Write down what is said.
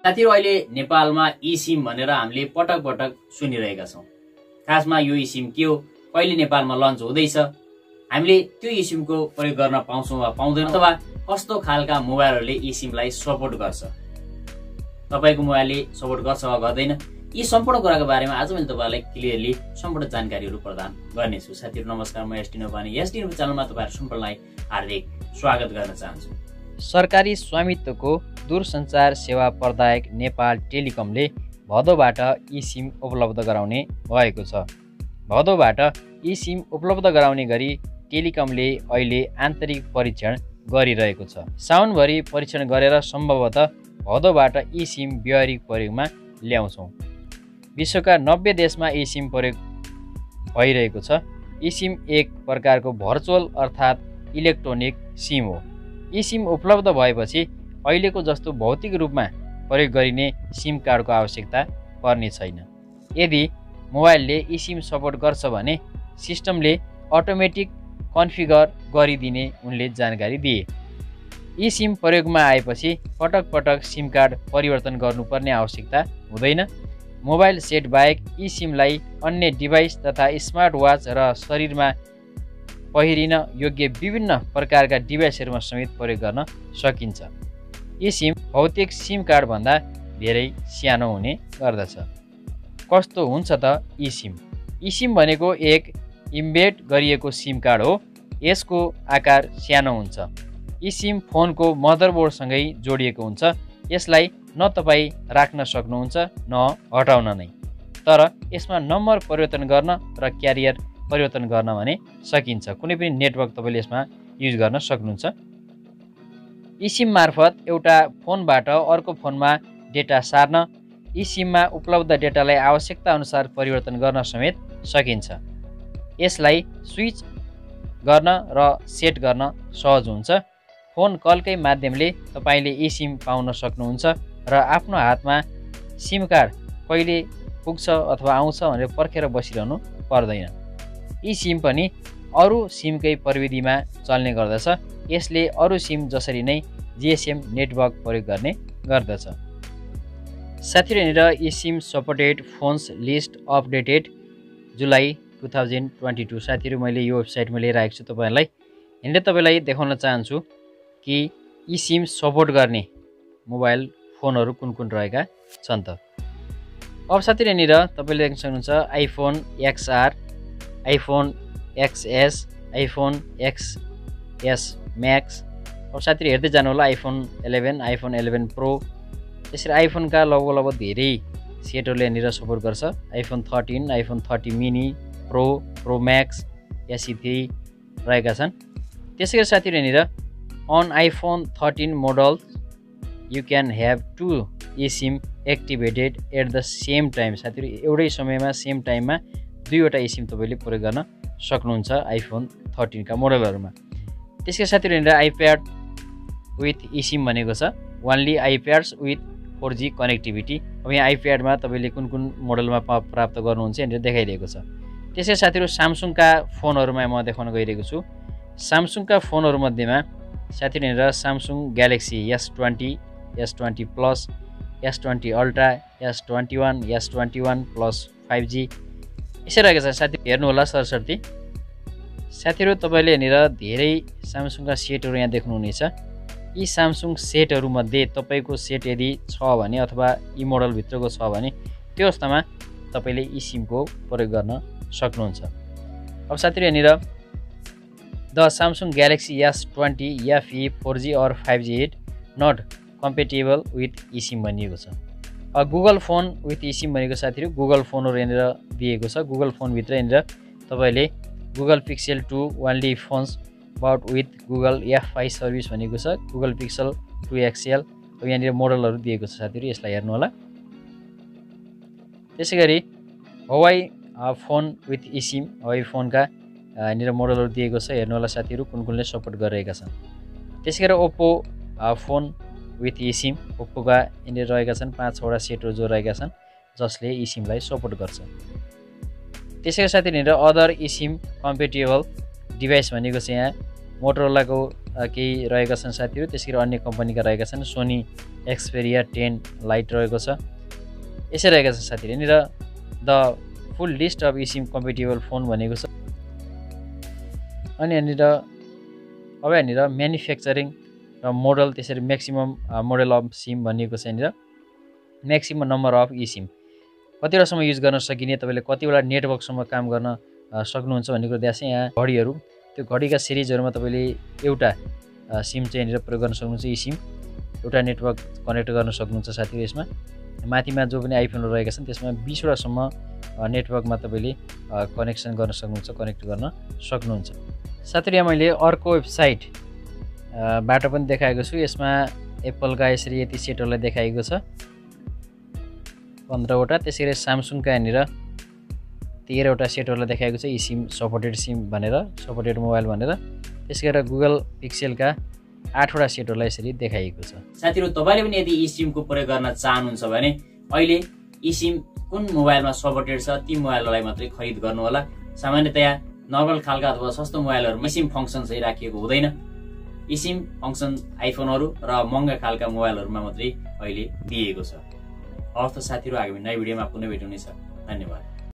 साथीहरु अहिले नेपालमा eSIM भनेर हामीले पटक पटक सुनिरहेका छौं। खासमा यो eSIM के हो, कहिले नेपालमा लन्च हुँदैछ, हामीले त्यो eSIM को प्रयोग गर्न पाउँछौं वा पाउँदैनौं, अथवा कस्तो खालका मोबाइलहरुले eSIM लाई सपोर्ट गर्छ, तपाईको मोबाइलले सपोर्ट गर्छ वा गर्दैन, यी सम्पूर्ण कुराको बारेमा आज मैले तपाईहरुलाई क्लियरली सम्पूर्ण जानकारीहरु प्रदान गर्नेछु। साथीहरु नमस्कार, म sdinfo अनि sdinfo च्यानलमा तपाईहरु सम्पूर्णलाई हार्दिक स्वागत गर्न चाहन्छु। सरकारी स्वामित्वको दूरसञ्चार सेवा प्रदायक नेपाल टेलिकमले भदौबाट eSIM उपलब्ध गराउने भएको छ। भदौबाट eSIM उपलब्ध गराउने गरी टेलिकमले अहिले आन्तरिक परीक्षण गरिरहेको छ। साउनभरि परीक्षण गरेर सम्भवतः भदौबाट eSIM व्यावहारिक प्रयोगमा ल्याउँछौं। विश्वका 90 देशमा eSIM प्रयोग भइरहेको छ। eSIM एक प्रकारको भर्चुअल अर्थात् इलेक्ट्रोनिक सिम हो। eSIM उपलब्ध भएपछि अहिलेको जस्तो भौतिक रूपमा प्रयोग गरिने सिम कार्डको आवश्यकता पर्ने छैन। यदि मोबाइलले eSIM सपोर्ट गर्छ भने सिस्टमले अटोमेटिक कन्फिगर गरिदिने उनले जानकारी दिए। eSIM प्रयोगमा आएपछि पटक पटक सिम कार्ड परिवर्तन गर्नुपर्ने आवश्यकता हुँदैन। मोबाइल सेट बाहेक eSIM लाई अन्य डिभाइस तथा स्मार्ट वाच र शरीरमा पहिरिन योग्य विभिन्न प्रकारका डिभाइसहरुमा समेत प्रयोग गर्न सकिन्छ। eSIM भौतिक सिम कार्ड भन्दा धेरै सानो हुने गर्दछ। कस्तो हुन्छ त eSIM? eSIM भनेको एक इम्बेड गरिएको सिम कार्ड हो। यसको आकार सानो हुन्छ। eSIM फोनको मदरबोर्डसँगै जोडिएको हुन्छ। यसलाई न तपाई राख्न सक्नुहुन्छ न हटाउन नै, तर यसमा नम्बर परिवर्तन गर्न र क्यारियर परिवर्तन गर्न भने सकिन्छ। कुनै पनि नेटवर्क तपाईले यसमा युज गर्न सक्नुहुन्छ। eSIM मार्फत एउटा फोनबाट अर्को फोनमा डेटा सार्न, eSIM मा उपलब्ध डेटालाई आवश्यकता अनुसार परिवर्तन गर्न समेत सकिन्छ। यसलाई स्विच गर्न र सेट गर्न सहज हुन्छ। फोन कलकै माध्यमले तपाईले eSIM पाउन सक्नुहुन्छ र आफ्नो हातमा सिम कार्ड कहिले पुग्छ अथवा आउँछ भनेर पर्खेर बसिरहनु पर्दैन। eSIM पनि अरु सिमकै प्रविधिमा चल्ने गर्दछ। यसले अरु सिम जसरी नै GSM नेटवर्क प्रयोग गर्ने गर्दछ। साथीहरु, eSIM supported phones list updated जुलाई 2022। साथीहरु, मैले यो वेबसाइटमा लिएर आएको छु तपाईहरुलाई। यहाँले तपाईलाई देखाउन चाहन्छु कि eSIM सपोर्ट गर्ने मोबाइल फोनहरु कुन कुन रहेका छन् त। अब साथीहरु, तपाईले देख्न सक्नुहुन्छ iPhone XR, iPhone XS, iPhone XS Max। अब साथीहरु हेर्दै जानु होला आइफोन 11, आइफोन 11 प्रो। यसरी आइफोनका लगभग धेरै सेटहरुले यहाँनिर सपोर्ट गर्छ। IPhone 13, iPhone 30 mini, pro, pro Max, SE3 रहेका छन्। त्यसैगरी साथीहरु यहाँनिर on iPhone 13 models you can have two eSIM activated at the same time। साथीहरु एउटै समयमा सेम टाइममा दुईवटा eSIM तपाईले प्रयोग गर्न सक्नुहुन्छ आइफोन 13 का मोडलहरुमा। त्यसकै साथीहरु यहाँनिर आइप्याड विथ eSIM भनेको छ। Only iPads with 4G connectivity. अब यहाँ आइप्याडमा तपाईले कुन कुन मोडलमा प्राप्त गर्नुहुन्छ यहाँनिर देखाइरहेको छ। त्यसै साथीहरु सामसुङका फोनहरुमा म देखाउन गइरहेको छु। सामसुङका फोनहरु मध्येमा साथीहरु यहाँनिर Samsung galaxy S20, S20 plus, S20 ultra, S21, S21 plus 5G यसै रहेको छ। साथीहरु हेर्नु होला सरसर्ती। साथीहरु तपाईले यहाँनिर धेरै सामसुङका सेटहरु यहाँ देख्नुहुनेछ। यी सामसुङ सेटहरु मध्ये तपाईको सेट यदि छ भने अथवा यी मोडल भित्रको छ भने त्यो अवस्थामा तपाईले eSIM को प्रयोग गर्न सक्नुहुन्छ। अब साथीहरु यहाँनिर the Samsung Galaxy S20 FE 4G or 5G it not compatible with eSIM भनिएको छ। गुगल फोन विथ eSIM भनेको साथीहरु गुगल फोनहरु यहाँनिर दिएको छ। गुगल फोन भित्र यहाँनिर तपाईले Google pixel 2 only phones but with Google Fi service भनेको छ। गुगल पिक्सेल 2 XL अब यहाँनिर मोडलहरु दिएको छ साथीहरु, यसलाई हेर्नु होला। त्यसैगरी हवाई फोन विथ eSIM, हवाई फोनका यहाँनिर मोडलहरु दिएको छ। हेर्नु होला साथीहरु कुन कुनले सपोर्ट गरिरहेका छन्। त्यसैगरी ओप्पो फोन विथ eSIM, ओप्पोका यहाँनिर रहेका छन् 5 वटा सेटहरु जो रहेका छन् जसले eSIM लाई सपोर्ट गर्छ। त्यसैगरी साथीहरु यहाँनिर अदर eSIM कम्पेटिबल डिभाइस भनेको छ। यहाँ मोटोरोलाको केही रहेका छन् साथीहरू। त्यसै गरी अन्य कम्पनीका रहेका छन्। सोनी एक्सपेरिया 10 लाइट रहेको छ। यसै रहेका छन् साथीहरू। यहाँनिर the full list of eSIM compatible phone भनेको छ। अनि यहाँनिर अब यहाँनिर म्यानुफ्याक्चरिङ र मोडल, त्यसरी म्याक्सिमम मोडल अफ सिम भनिएको छ। यहाँनिर म्याक्सिमम नम्बर अफ eSIM कतिवटासम्म युज गर्न सकिने, तपाईँले कतिवटा नेटवर्कसम्म काम गर्न सक्नुहुन्छ भन्ने कुरो त्यहाँ छ। यहाँ घडीहरू, त्यो घडीका सिरिजहरूमा तपाईँले एउटा सिम चाहिँ यहाँनिर प्रयोग गर्न सक्नुहुन्छ। eSIM एउटा नेटवर्क कनेक्ट गर्न सक्नुहुन्छ साथीहरू। यसमा माथिमा जो पनि आइफोनहरू रहेका छन् त्यसमा 20वटासम्म नेटवर्कमा तपाईँले कनेक्सन गर्न सक्नुहुन्छ, कनेक्ट गर्न सक्नुहुन्छ। साथीहरू यहाँ मैले अर्को वेबसाइट बाट पनि देखाएको छु। यसमा एप्पलका यसरी यति सेटहरूलाई देखाएको छ 15वटा। त्यसै गरी सामसुङका यहाँनिर 13वटा सेटहरूलाई देखाएको छ eSIM सपोर्टेड सिम भनेर, सपोर्टेड मोबाइल भनेर। त्यसै गरी गुगल पिक्सेलका 8वटा सेटहरूलाई यसरी देखाइएको छ। साथीहरू तपाईँले पनि यदि eSIM को प्रयोग गर्न चाहनुहुन्छ भने अहिले eSIM कुन मोबाइलमा सपोर्टेड छ ती मोबाइललाई मात्रै खरिद गर्नु होला। सामान्यतया नर्मल खालका अथवा सस्तो मोबाइलहरुमा eSIM फंक्सन चाहिँ राखिएको हुँदैन। eSIM फंक्सन आइफोनहरु र महँगा खालका मोबाइलहरुमा मात्रै अहिले दिएको छ। हवस् त साथीहरु, आगामी नयाँ भिडियोमा पुनः भेट्नु हुनेछ। धन्यवाद।